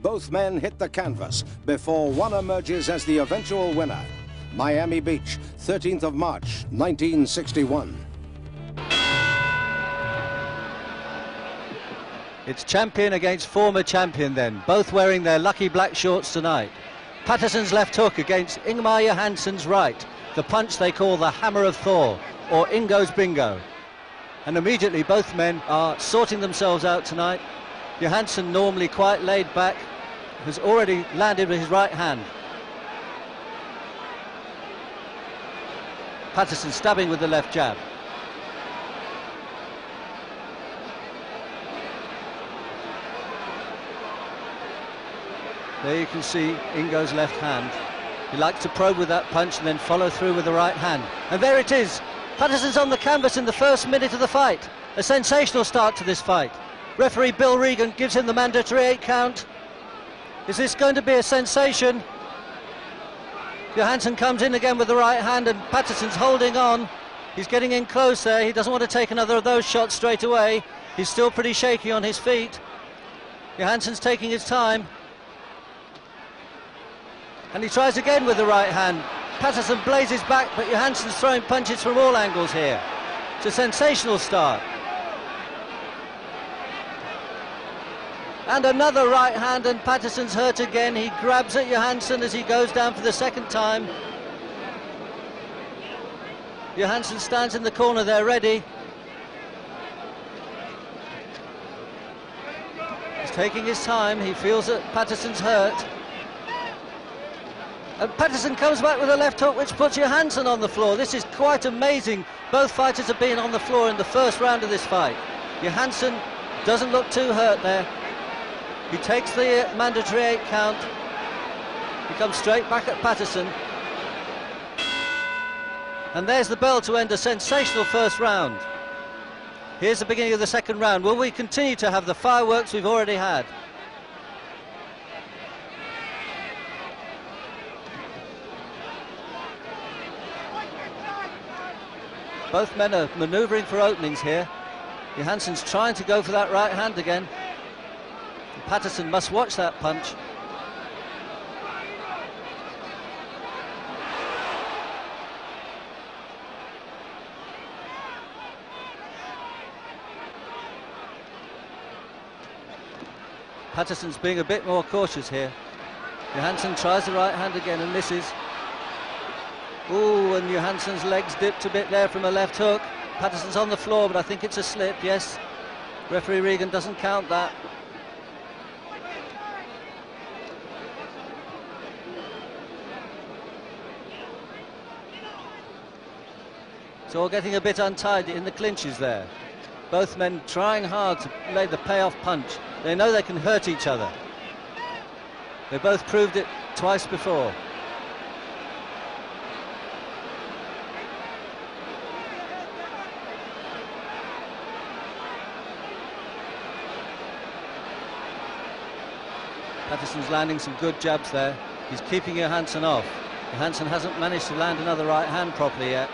Both men hit the canvas before one emerges as the eventual winner. Miami Beach, 13th of March, 1961. It's champion against former champion then, both wearing their lucky black shorts tonight. Patterson's left hook against Ingemar Johansson's right, the punch they call the hammer of Thor, or Ingo's bingo. And immediately both men are sorting themselves out tonight. Johansson, normally quite laid back, has already landed with his right hand. Patterson stabbing with the left jab. There you can see Ingo's left hand. He likes to probe with that punch and then follow through with the right hand. And there it is. Patterson's on the canvas in the first minute of the fight. A sensational start to this fight. Referee Bill Regan gives him the mandatory 8 count. Is this going to be a sensation? Johansson comes in again with the right hand and Patterson's holding on. He's getting in close there. He doesn't want to take another of those shots straight away. He's still pretty shaky on his feet. Johansson's taking his time. And he tries again with the right hand. Patterson blazes back, but Johansson's throwing punches from all angles here. It's a sensational start. And another right hand, and Patterson's hurt again. He grabs at Johansson as he goes down for the second time. Johansson stands in the corner there, ready. He's taking his time. He feels that Patterson's hurt. And Patterson comes back with a left hook, which puts Johansson on the floor. This is quite amazing. Both fighters have been on the floor in the first round of this fight. Johansson doesn't look too hurt there. He takes the mandatory 8 count. He comes straight back at Patterson. And there's the bell to end a sensational first round. Here's the beginning of the second round. Will we continue to have the fireworks we've already had? Both men are manoeuvring for openings here. Johansson's trying to go for that right hand again. Patterson must watch that punch. Patterson's being a bit more cautious here. Johansson tries the right hand again and misses. Ooh, and Johansson's legs dipped a bit there from a left hook. Patterson's on the floor, but I think it's a slip, yes. Referee Regan doesn't count that. It's all getting a bit untidy in the clinches there. Both men trying hard to lay the payoff punch. They know they can hurt each other. They both proved it twice before. Patterson's landing some good jabs there. He's keeping Johansson off. Johansson hasn't managed to land another right hand properly yet.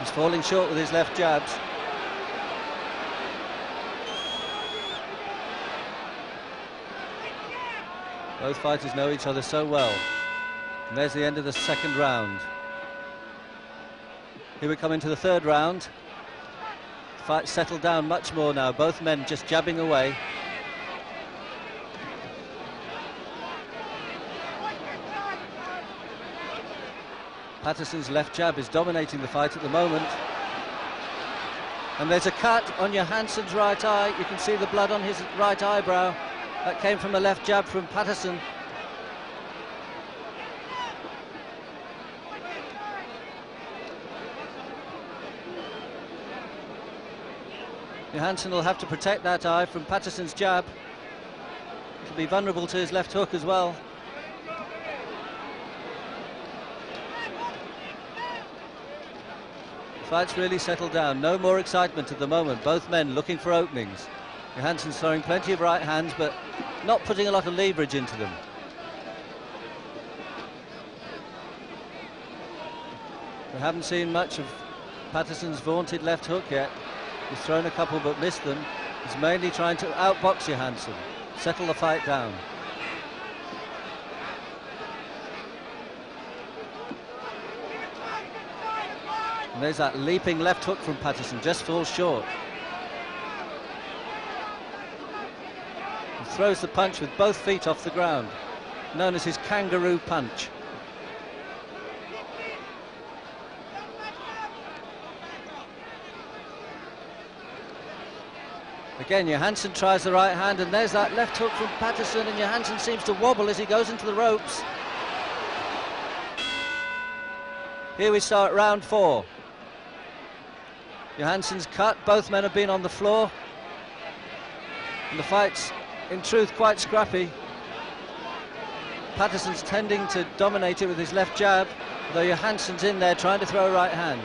He's falling short with his left jabs. Both fighters know each other so well. And there's the end of the second round. Here we come into the third round. The fight settled down much more now. Both men just jabbing away. Patterson's left jab is dominating the fight at the moment. And there's a cut on Johansson's right eye. You can see the blood on his right eyebrow. That came from a left jab from Patterson. Johansson will have to protect that eye from Patterson's jab. He'll be vulnerable to his left hook as well. Fight's really settled down. No more excitement at the moment. Both men looking for openings. Johansson's throwing plenty of right hands, but not putting a lot of leverage into them. We haven't seen much of Patterson's vaunted left hook yet. He's thrown a couple but missed them. He's mainly trying to outbox Johansson, settle the fight down. And there's that leaping left hook from Patterson, just falls short. He throws the punch with both feet off the ground, known as his kangaroo punch. Again, Johansson tries the right hand, and there's that left hook from Patterson, and Johansson seems to wobble as he goes into the ropes. Here we start round 4. Johansson's cut, both men have been on the floor, and the fight's in truth quite scrappy. Patterson's tending to dominate it with his left jab, though Johansson's in there trying to throw right hands.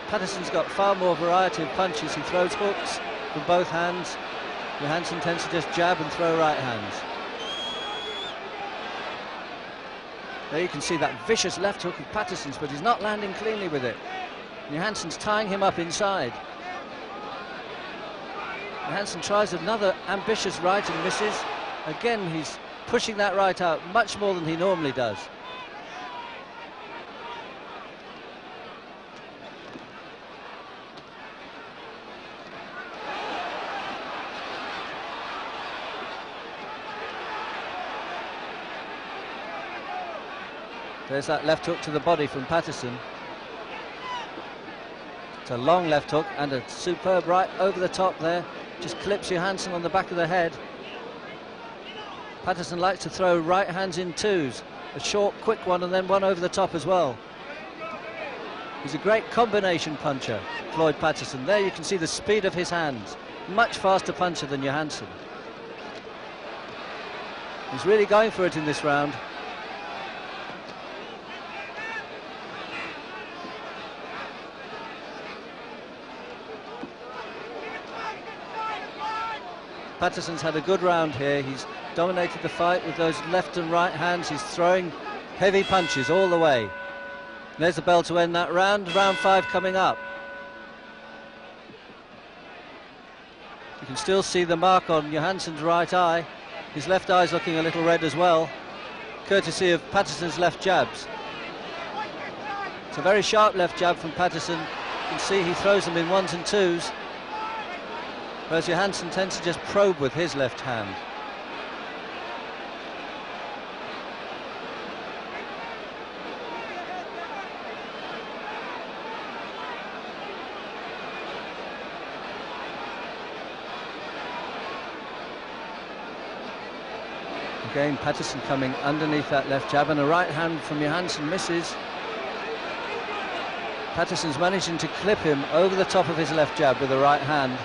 Patterson's got far more variety of punches. He throws hooks from both hands. Johansson tends to just jab and throw right hands. There you can see that vicious left hook of Patterson's, but he's not landing cleanly with it. Johansson's tying him up inside. Johansson tries another ambitious right and misses. Again, he's pushing that right out much more than he normally does. There's that left hook to the body from Patterson. It's a long left hook and a superb right over the top there. Just clips Johansson on the back of the head. Patterson likes to throw right hands in twos. A short, quick one and then one over the top as well. He's a great combination puncher, Floyd Patterson. There you can see the speed of his hands. Much faster puncher than Johansson. He's really going for it in this round. Patterson's had a good round here. He's dominated the fight with those left and right hands. He's throwing heavy punches all the way. There's the bell to end that round. Round 5 coming up. You can still see the mark on Johansson's right eye. His left eye's looking a little red as well, courtesy of Patterson's left jabs. It's a very sharp left jab from Patterson. You can see he throws them in ones and twos, whereas Johansson tends to just probe with his left hand. Again, Patterson coming underneath that left jab, and a right hand from Johansson misses. Patterson's managing to clip him over the top of his left jab with the right hand.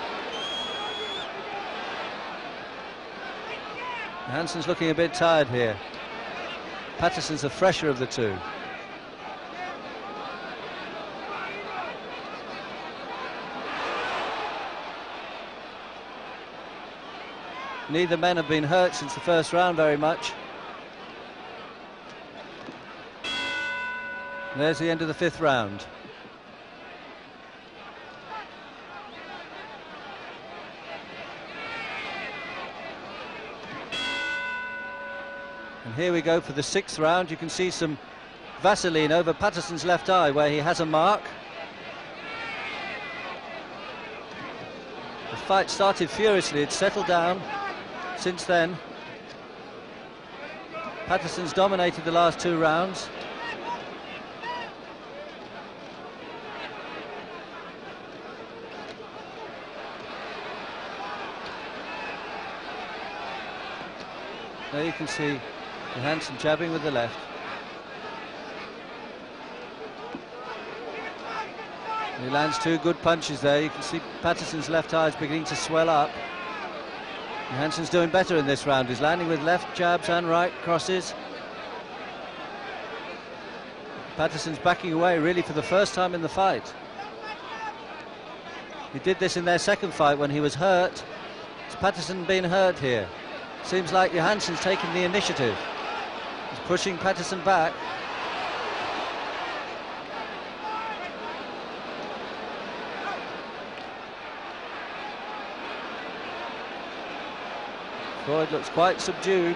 Johansson's looking a bit tired here. Patterson's the fresher of the two. Neither men have been hurt since the first round very much. And there's the end of the 5th round. And here we go for the 6th round. You can see some Vaseline over Patterson's left eye where he has a mark. The fight started furiously. It's settled down since then. Patterson's dominated the last 2 rounds. There you can see Johansson jabbing with the left. He lands 2 good punches there. You can see Patterson's left eye is beginning to swell up. Johansson's doing better in this round. He's landing with left jabs and right crosses. Patterson's backing away really for the first time in the fight. He did this in their second fight when he was hurt. Has Patterson been hurt here? Seems like Johansson's taking the initiative. He's pushing Patterson back. Floyd looks quite subdued.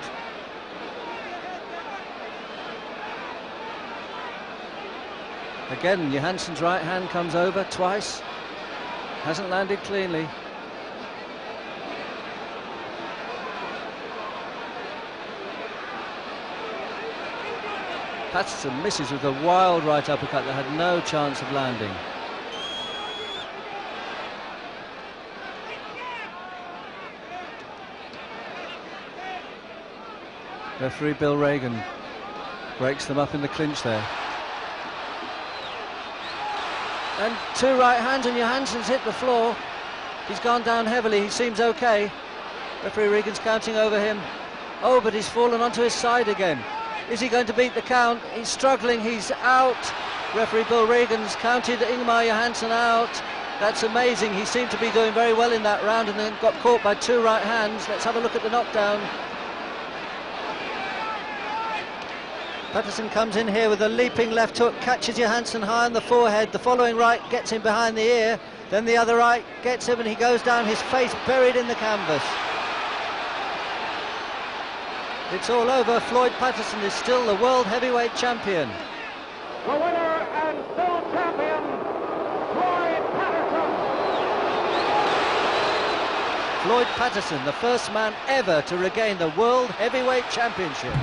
Again, Johansson's right hand comes over twice. Hasn't landed cleanly. Patterson misses with a wild right uppercut that had no chance of landing. Referee Bill Reagan breaks them up in the clinch there. And two right hands, and Johansson's hit the floor. He's gone down heavily, he seems okay. Referee Reagan's counting over him. Oh, but he's fallen onto his side again. Is he going to beat the count? He's struggling, he's out. Referee Bill Reagan's counted Ingemar Johansson out. That's amazing, he seemed to be doing very well in that round and then got caught by two right hands. Let's have a look at the knockdown. Patterson comes in here with a leaping left hook, catches Johansson high on the forehead. The following right gets him behind the ear. Then the other right gets him and he goes down, his face buried in the canvas. It's all over. Floyd Patterson is still the world heavyweight champion. The winner and still champion, Floyd Patterson. Floyd Patterson, the first man ever to regain the world heavyweight championship.